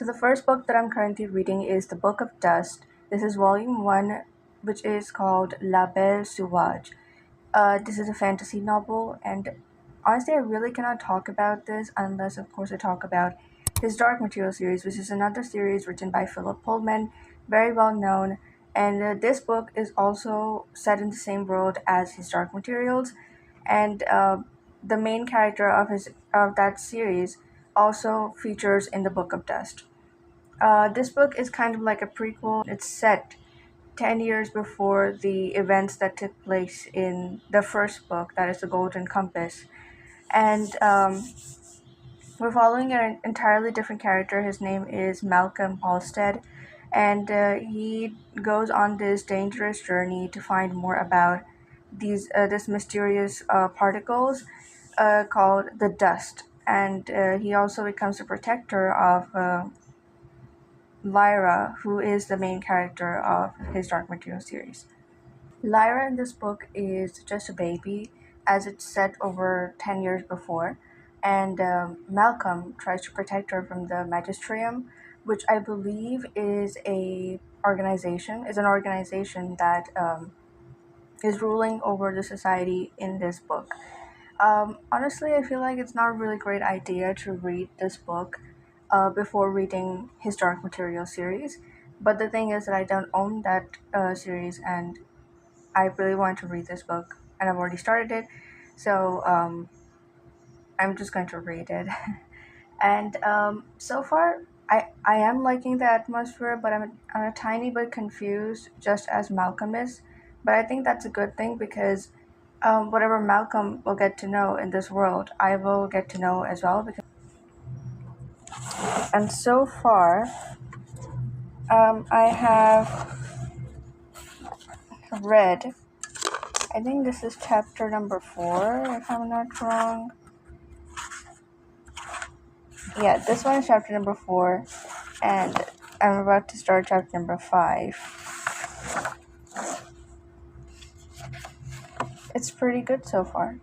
So the first book that I'm currently reading is The Book of Dust. This is volume 1, which is called La Belle Sauvage. This is a fantasy novel, and honestly, I really cannot talk about this unless, of course, I talk about his Dark Material series, which is another series written by Philip Pullman, very well known. And this book is also set in the same world as his Dark Materials, and the main character of that series also features in the Book of Dust. This book is kind of like a prequel. It's set 10 years before the events that took place in the first book, that is The Golden Compass. And we're following an entirely different character. His name is Malcolm Halstead, and he goes on this dangerous journey to find more about this mysterious particles called the dust. And he also becomes a protector of Lyra, who is the main character of his Dark Material series. Lyra in this book is just a baby, as it's set over 10 years before, and Malcolm tries to protect her from the Magisterium, which I believe is an organization that is ruling over the society in this book. Honestly, I feel like it's not a really great idea to read this book before reading his Dark Material series. But the thing is that I don't own that series, and I really want to read this book, and I've already started it. So I'm just going to read it. And so far, I am liking the atmosphere, but I'm a tiny bit confused, just as Malcolm is. But I think that's a good thing because whatever Malcolm will get to know in this world, I will get to know as well. And so far, I have read, I think this is chapter number 4, if I'm not wrong. Yeah, this one is chapter number 4, and I'm about to start chapter number 5. It's pretty good so far.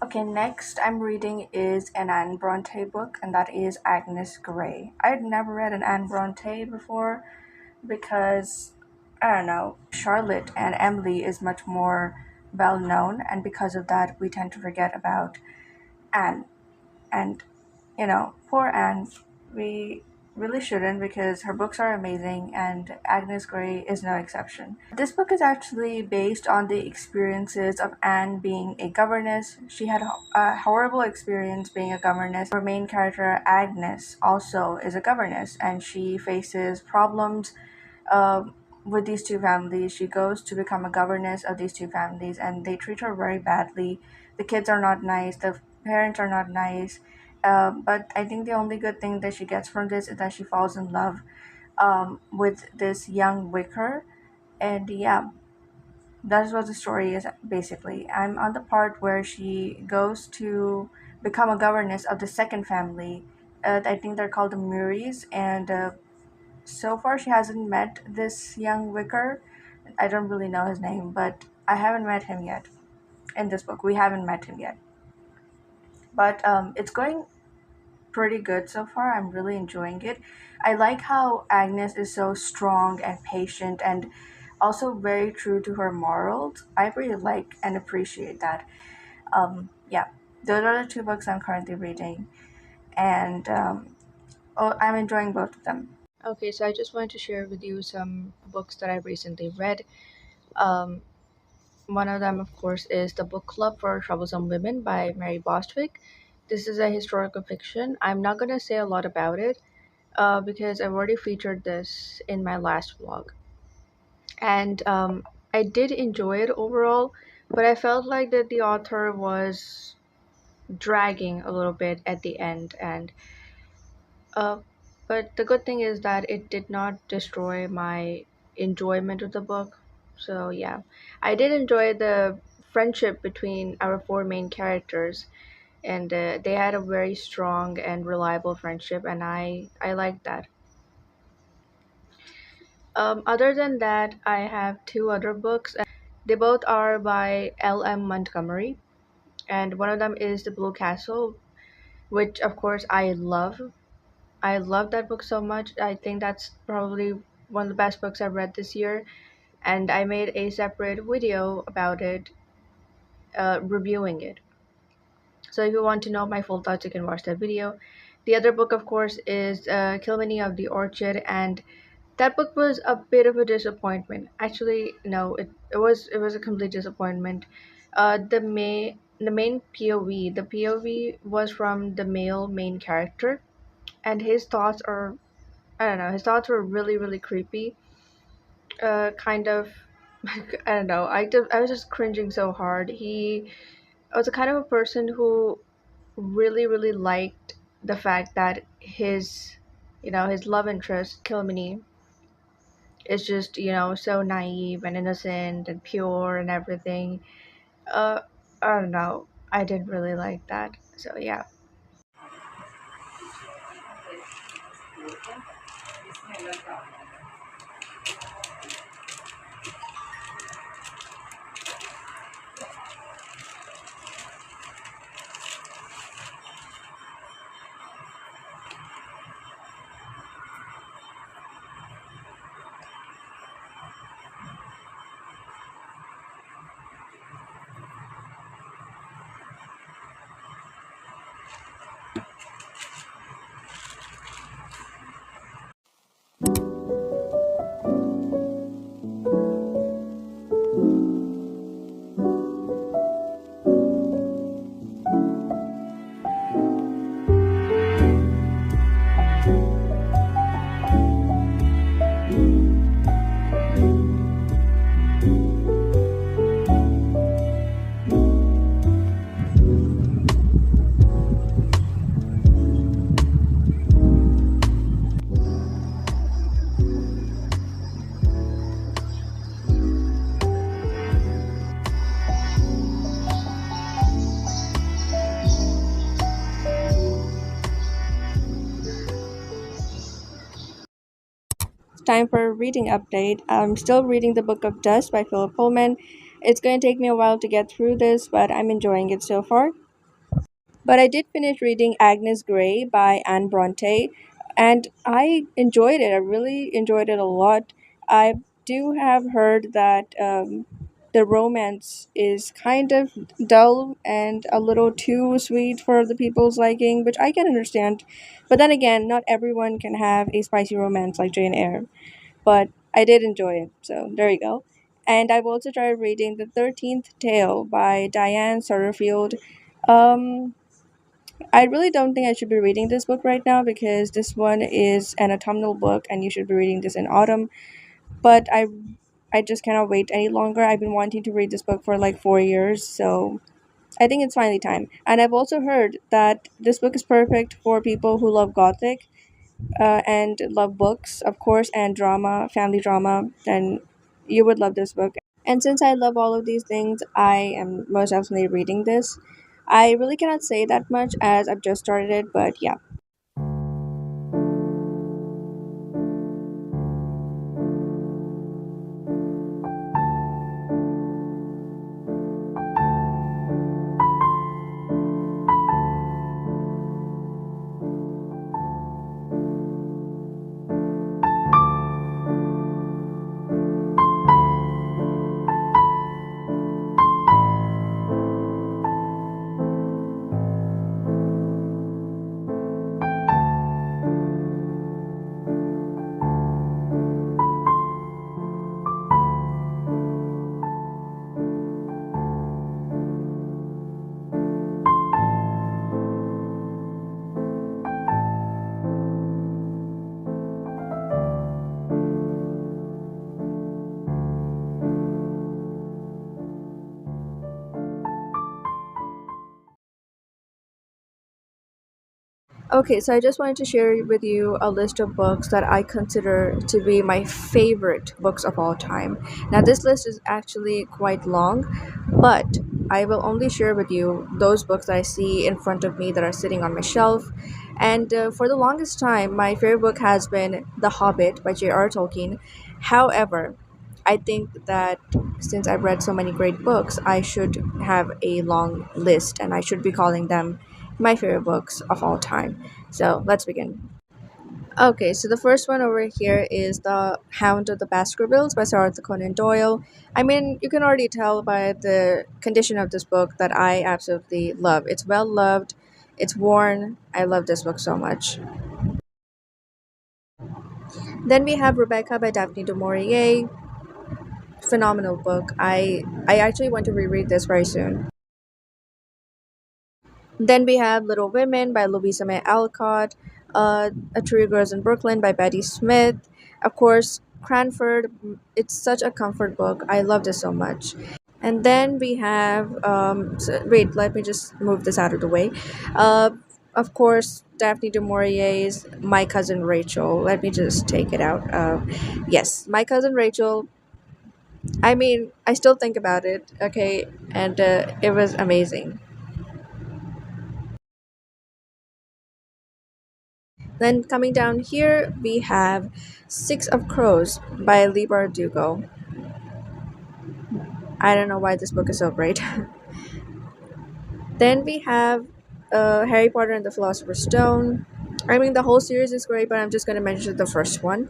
Okay, next I'm reading is an Anne Bronte book, and that is Agnes Grey. I had never read an Anne Bronte before because, I don't know, Charlotte and Emily is much more well known, and because of that, we tend to forget about Anne. And, poor Anne, we really shouldn't because her books are amazing, and Agnes Grey is no exception. This book is actually based on the experiences of Anne being a governess. She had a horrible experience being a governess. Her main character, Agnes, also is a governess, and she faces problems uh, with these two families. She goes to become a governess of these two families, and they treat her very badly. The kids are not nice, the parents are not nice. But I think the only good thing that she gets from this is that she falls in love with this young vicar. And yeah, that's what the story is basically. I'm on the part where she goes to become a governess of the second family. I think they're called the Murrays, and so far she hasn't met this young vicar. I don't really know his name, but I haven't met him yet. In this book, we haven't met him yet. But it's going pretty good so far. I'm really enjoying it. I like how Agnes is so strong and patient and also very true to her morals. I really like and appreciate that. Yeah, those are the two books I'm currently reading, and I'm enjoying both of them. Okay, so I just wanted to share with you some books that I recently read. Um, One of them, of course, is The Book Club for Troublesome Women by Mary Bostwick. This is a historical fiction. I'm not going to say a lot about it because I've already featured this in my last vlog. And I did enjoy it overall, but I felt like that the author was dragging a little bit at the end. And uh, but the good thing is that it did not destroy my enjoyment of the book. So yeah, I did enjoy the friendship between our four main characters, and they had a very strong and reliable friendship, and I liked that. Other than that, I have two other books. They both are by L.M. Montgomery, and one of them is The Blue Castle, which of course I love. I love that book so much. I think that's probably one of the best books I've read this year, and I made a separate video about it, reviewing it. So if you want to know my full thoughts, you can watch that video. The other book, of course, is Kilmeny of the Orchid, and that book was a bit of a disappointment. Actually, no, it was a complete disappointment. The main POV, the POV was from the male main character, and his thoughts are, I don't know, his thoughts were really really creepy. Kind of, I don't know. I was just cringing so hard. He was a kind of a person who really really liked the fact that his love interest Kilmeny is just so naive and innocent and pure and everything. uh I don't know, I didn't really like that, so yeah. Time for a reading update. I'm still reading The Book of Dust by Philip Pullman. It's going to take me a while to get through this, but I'm enjoying it so far. But I did finish reading Agnes Grey by Anne Bronte, and I enjoyed it. I really enjoyed it a lot. I do have heard that the romance is kind of dull and a little too sweet for the people's liking, which I can understand. But then again, not everyone can have a spicy romance like Jane Eyre. But I did enjoy it, so there you go. And I've also tried reading The 13th Tale by Diane Sutterfield. Um, I really don't think I should be reading this book right now because this one is an autumnal book and you should be reading this in autumn. But I just cannot wait any longer. I've been wanting to read this book for like 4 years, so I think it's finally time. And I've also heard that this book is perfect for people who love gothic, and love books, of course, and drama, family drama. Then you would love this book. And since I love all of these things, I am most definitely reading this. I really cannot say that much as I've just started it, but yeah. Okay, so I just wanted to share with you a list of books that I consider to be my favorite books of all time. Now, this list is actually quite long, but I will only share with you those books that I see in front of me that are sitting on my shelf. And for the longest time, my favorite book has been The Hobbit by J.R. Tolkien. However, I think that since I've read so many great books, I should have a long list and I should be calling them my favorite books of all time. So let's begin. Okay, so the first one over here is The Hound of the Baskervilles by Sir Arthur Conan Doyle. I mean, you can already tell by the condition of this book that I absolutely love. It's well loved, it's worn. I love this book so much. Then we have Rebecca by Daphne du Maurier. Phenomenal book. I actually want to reread this very soon. Then we have Little Women by Louisa May Alcott, A Tree Grows in Brooklyn by Betty Smith. Of course, Cranford. It's such a comfort book. I love this so much. And then we have, wait, let me just move this out of the way. Uh, of course, Daphne du Maurier's My Cousin Rachel. Let me just take it out. Yes, My Cousin Rachel. I mean, I still think about it, okay, and it was amazing. Then coming down here, we have Six of Crows by Lee Bardugo. I don't know why this book is so great. Then we have Harry Potter and the Philosopher's Stone. I mean, the whole series is great, but I'm just going to mention the first one.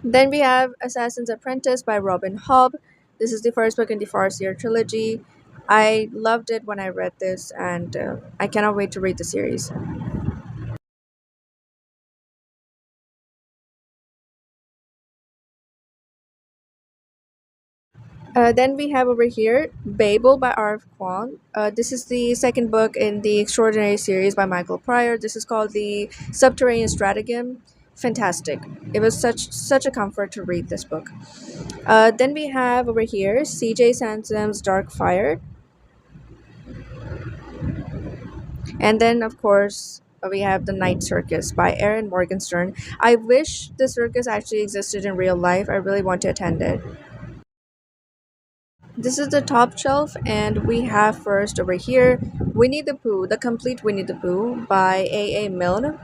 Then we have Assassin's Apprentice by Robin Hobb. This is the first book in the Farseer trilogy. I loved it when I read this, and I cannot wait to read the series. Then we have over here Babel by R.F. Kuang. This is the second book in the Extraordinary series by Michael Pryor. This is called the Subterranean Stratagem. Fantastic! It was such a comfort to read this book. Then we have over here C.J. Sansom's Dark Fire, and then of course we have The Night Circus by Aaron Morgenstern. I wish the circus actually existed in real life. I really want to attend it. This is the top shelf, and we have first over here Winnie the Pooh, the complete Winnie the Pooh by A. A. Milne.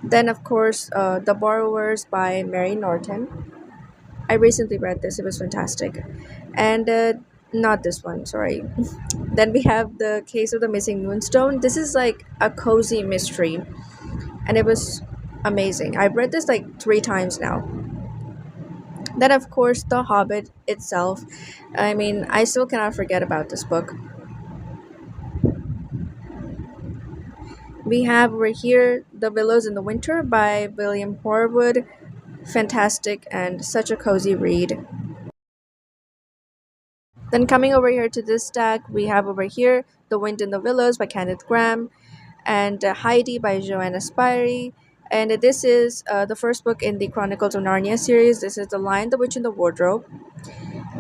Then, of course, The Borrowers by Mary Norton. I recently read this, it was fantastic. And not this one, sorry. Then we have The Case of the Missing Moonstone. This is like a cozy mystery, and it was amazing. I've read this like three times now. Then, of course, The Hobbit itself. I mean, I still cannot forget about this book. We have over here The Willows in the Winter by William Horwood. Fantastic and such a cozy read. Then coming over here to this stack, we have over here The Wind in the Willows by Kenneth Grahame and Heidi by Joanna Spyri. And this is the first book in the Chronicles of Narnia series. This is The Lion, the Witch, and the Wardrobe.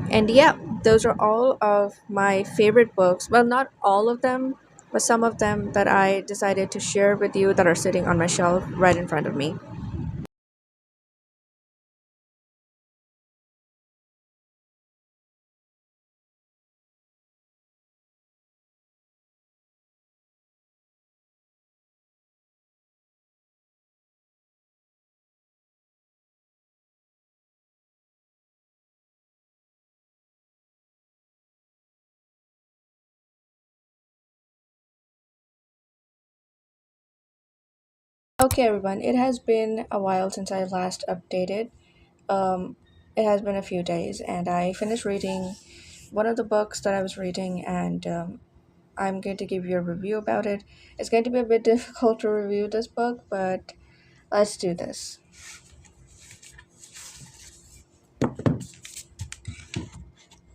And yeah, those are all of my favorite books. Well, not all of them, but some of them that I decided to share with you that are sitting on my shelf right in front of me. Okay, everyone, it has been a while since I last updated. Um, it has been a few days, and I finished reading one of the books that I was reading, and I'm going to give you a review about it. It's going to be a bit difficult to review this book, but let's do this.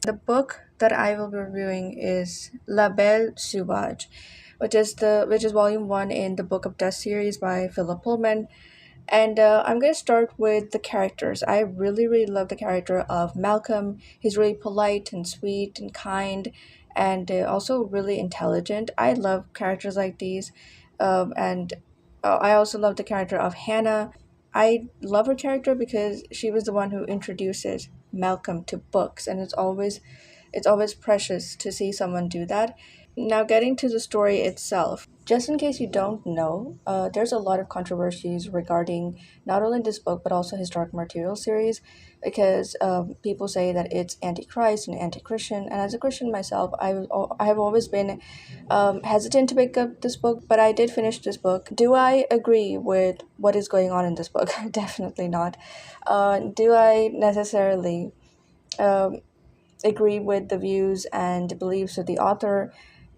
The book that I will be reviewing is La Belle Sauvage, which is volume one in the Book of Death series by Philip Pullman. And I'm going to start with the characters. I really love the character of Malcolm. He's really polite and sweet and kind, and also really intelligent. I love characters like these. And I also love the character of Hannah. I love her character because she was the one who introduces Malcolm to books, and it's always It's always precious to see someone do that. Now, getting to the story itself, just in case you don't know, there's a lot of controversies regarding not only this book but also historic material series, because people say that it's anti-Christ and anti-Christian. And as a Christian myself, I have always been hesitant to pick up this book, but I did finish this book. Do I agree with what is going on in this book? Definitely not. Do I necessarily um, agree with the views and beliefs of the author?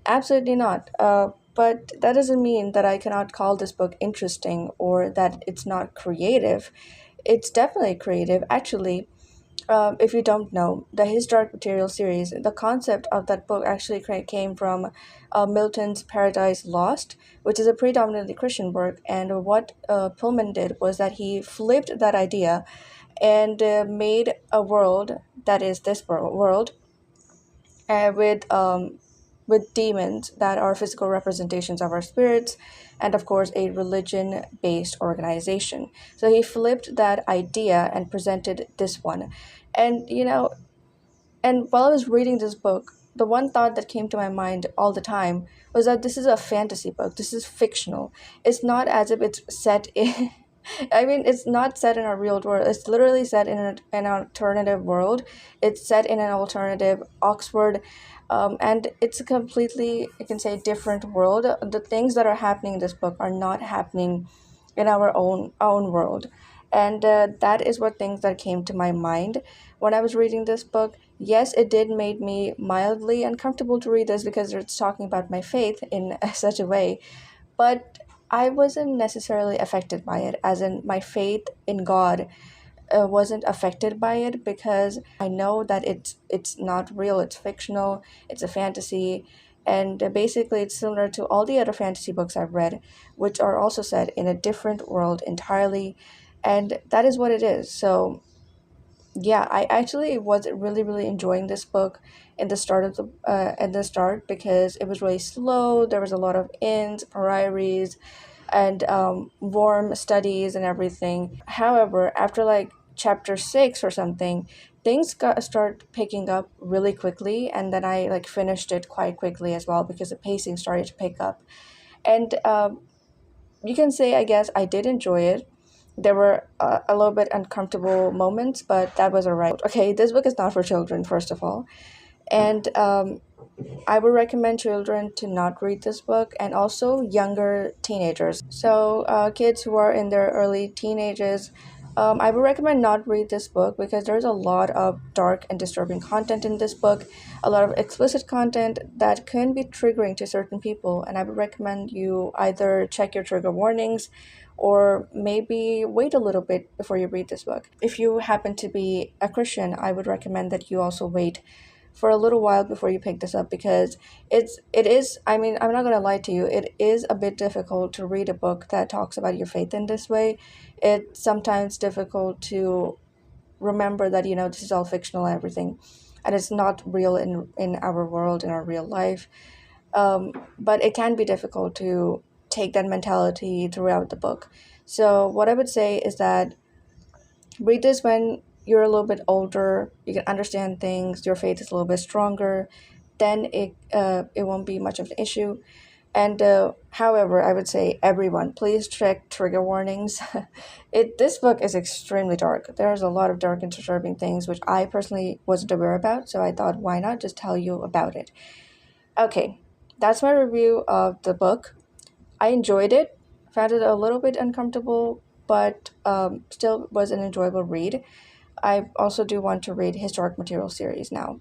Absolutely not. But that doesn't mean that I cannot call this book interesting or that it's not creative. It's definitely creative. Actually, if you don't know, the His Dark Material series, the concept of that book actually came from Milton's Paradise Lost, which is a predominantly Christian work. And what Pullman did was that he flipped that idea and made a world that is this world uh, with um, with demons that are physical representations of our spirits, and of course a religion based organization. So he flipped that idea and presented this one. And and while I was reading this book, the one thought that came to my mind all the time was that this is a fantasy book. This is fictional. It's not as if it's set in. I mean, it's not set in a real world. It's literally set in an alternative world. It's set in an alternative Oxford, and it's a completely, I can say, different world. The things that are happening in this book are not happening in our own world, and that is what things that came to my mind when I was reading this book. Yes, it did make me mildly uncomfortable to read this because it's talking about my faith in such a way, but I wasn't necessarily affected by it, as in my faith in God wasn't affected by it because I know that it's not real, it's fictional, it's a fantasy, and basically it's similar to all the other fantasy books I've read, which are also set in a different world entirely, and that is what it is. So yeah, I actually was really enjoying this book in the start of the at the start because it was really slow. There was a lot of ins, parieries, and warm studies and everything. However, after like chapter 6 or something, things got start picking up really quickly, and then I like finished it quite quickly as well because the pacing started to pick up. And you can say, I guess, I did enjoy it. There were a little bit uncomfortable moments, but that was alright. Okay, this book is not for children, first of all. And I would recommend children to not read this book, and also younger teenagers. So, kids who are in their early teenagers, I would recommend not read this book because there's a lot of dark and disturbing content in this book, a lot of explicit content that can be triggering to certain people. And I would recommend you either check your trigger warnings or maybe wait a little bit before you read this book. If you happen to be a Christian, I would recommend that you also wait for a little while before you pick this up because it is, I mean, I'm not going to lie to you, it is a bit difficult to read a book that talks about your faith in this way. It's sometimes difficult to remember that this is all fictional and everything, and it's not real in our world, in our real life. But it can be difficult to take that mentality throughout the book. So what I would say is that read this when you're a little bit older, you can understand things, your faith is a little bit stronger, then it won't be much of an issue. And however, I would say everyone, please check trigger warnings. This book is extremely dark. There's a lot of dark and disturbing things which I personally wasn't aware about, so I thought why not just tell you about it. Okay, that's my review of the book. I enjoyed it, found it a little bit uncomfortable, but still was an enjoyable read. I also do want to read historic material series now.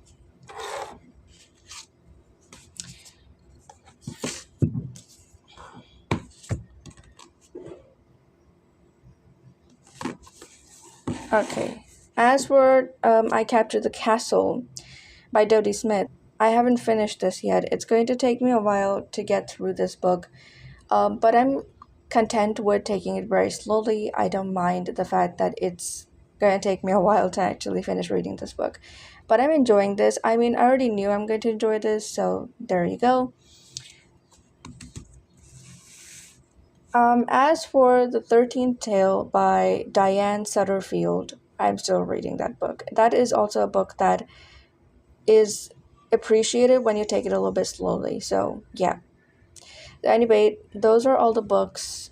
Okay. As for I Captured the Castle by Dodie Smith, I haven't finished this yet. It's going to take me a while to get through this book, but I'm content with taking it very slowly. I don't mind the fact that it's going to take me a while to actually finish reading this book. But I'm enjoying this. I mean, I already knew I'm going to enjoy this, so there you go. As for The 13th Tale by Diane Sutterfield, I'm still reading that book. That is also a book that is appreciate it when you take it a little bit slowly. So yeah. Anyway, those are all the books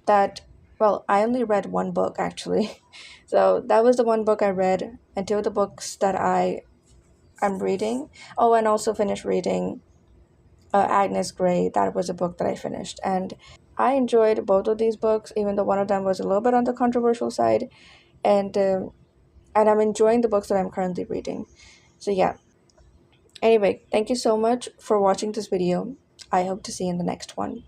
that, well, I only read one book actually. So that was the one book I read, and two of the books that I'm reading. Oh, and also finished reading Agnes Grey. That was a book that I finished, and I enjoyed both of these books, even though one of them was a little bit on the controversial side, and and I'm enjoying the books that I'm currently reading. So yeah. Anyway, thank you so much for watching this video. I hope to see you in the next one.